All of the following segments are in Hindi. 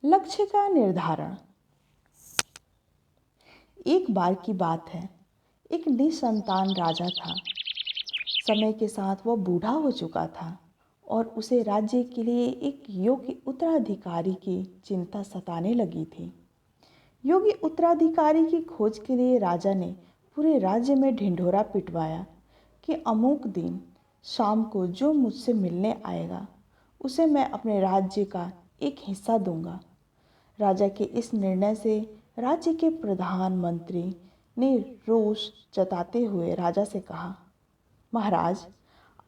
लक्ष्य का निर्धारण। एक बार की बात है, एक निसंतान राजा था। समय के साथ वह बूढ़ा हो चुका था और उसे राज्य के लिए एक योग्य उत्तराधिकारी की चिंता सताने लगी थी। योग्य उत्तराधिकारी की खोज के लिए राजा ने पूरे राज्य में ढिंढोरा पिटवाया कि अमुक दिन शाम को जो मुझसे मिलने आएगा उसे मैं अपने राज्य का एक हिस्सा दूंगा। राजा के इस निर्णय से राज्य के प्रधानमंत्री ने रोष जताते हुए राजा से कहा, महाराज,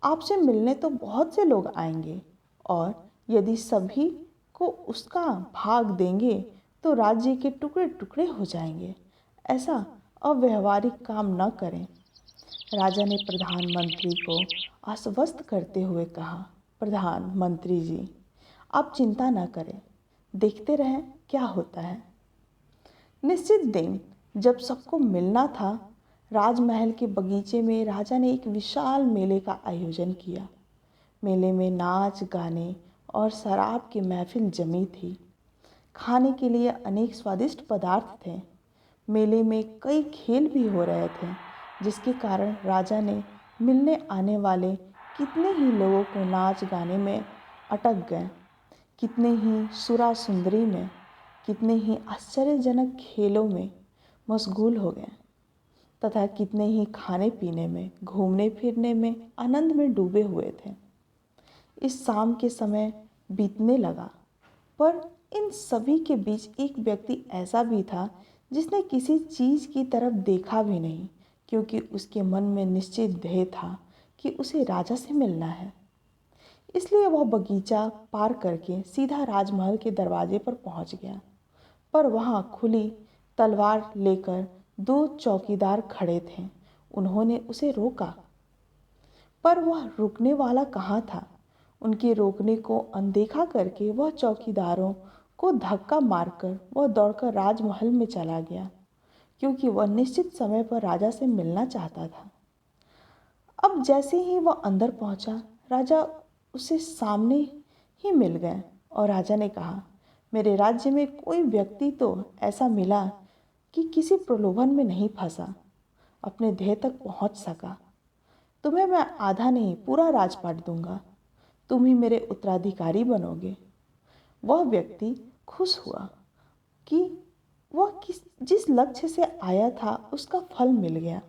आपसे मिलने तो बहुत से लोग आएंगे और यदि सभी को उसका भाग देंगे तो राज्य के टुकड़े टुकड़े हो जाएंगे। ऐसा अव्यावहारिक काम न करें। राजा ने प्रधानमंत्री को आश्वस्त करते हुए कहा, प्रधानमंत्री जी, आप चिंता न करें, देखते रहें क्या होता है। निश्चित दिन जब सबको मिलना था, राजमहल के बगीचे में राजा ने एक विशाल मेले का आयोजन किया। मेले में नाच गाने और शराब की महफिल जमी थी। खाने के लिए अनेक स्वादिष्ट पदार्थ थे। मेले में कई खेल भी हो रहे थे, जिसके कारण राजा ने मिलने आने वाले कितने ही लोगों को नाच गाने में अटक गए, कितने ही सुरा सुंदरी में, कितने ही आश्चर्यजनक खेलों में मशगूल हो गए तथा कितने ही खाने पीने में, घूमने फिरने में, आनंद में डूबे हुए थे। इस शाम के समय बीतने लगा, पर इन सभी के बीच एक व्यक्ति ऐसा भी था जिसने किसी चीज़ की तरफ देखा भी नहीं, क्योंकि उसके मन में निश्चित ध्येय था कि उसे राजा से मिलना है। इसलिए वह बगीचा पार करके सीधा राजमहल के दरवाजे पर पहुंच गया। पर वहां खुली तलवार लेकर दो चौकीदार खड़े थे। उन्होंने उसे रोका, पर वह रुकने वाला कहाँ था। उनके रोकने को अनदेखा करके वह चौकीदारों को धक्का मारकर वह दौड़कर राजमहल में चला गया, क्योंकि वह निश्चित समय पर राजा से मिलना चाहता था। अब जैसे ही वह अंदर पहुंचा, राजा उसे सामने ही मिल गए और राजा ने कहा, मेरे राज्य में कोई व्यक्ति तो ऐसा मिला कि किसी प्रलोभन में नहीं फंसा, अपने ध्येय तक पहुंच सका। तुम्हें मैं आधा नहीं पूरा राजपाट दूंगा, तुम ही मेरे उत्तराधिकारी बनोगे। वह व्यक्ति खुश हुआ कि वह जिस लक्ष्य से आया था उसका फल मिल गया।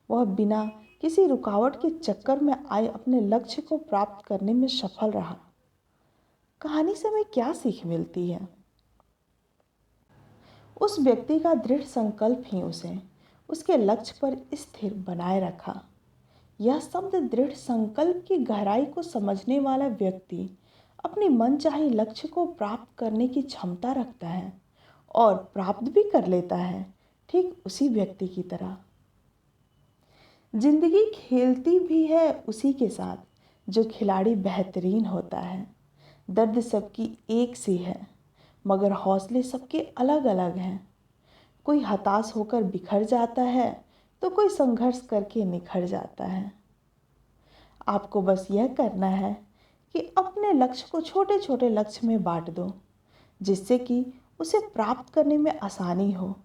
वह बिना किसी रुकावट के चक्कर में आए अपने लक्ष्य को प्राप्त करने में सफल रहा। कहानी से हमें क्या सीख मिलती है? उस व्यक्ति का दृढ़ संकल्प ही उसे उसके लक्ष्य पर स्थिर बनाए रखा। यह शब्द दृढ़ संकल्प की गहराई को समझने वाला व्यक्ति अपनी मनचाही लक्ष्य को प्राप्त करने की क्षमता रखता है और प्राप्त भी कर लेता है, ठीक उसी व्यक्ति की तरह। जिंदगी खेलती भी है उसी के साथ जो खिलाड़ी बेहतरीन होता है। दर्द सबकी एक सी है, मगर हौसले सबके अलग अलग हैं। कोई हताश होकर बिखर जाता है तो कोई संघर्ष करके निखर जाता है। आपको बस यह करना है कि अपने लक्ष्य को छोटे छोटे लक्ष्य में बांट दो, जिससे कि उसे प्राप्त करने में आसानी हो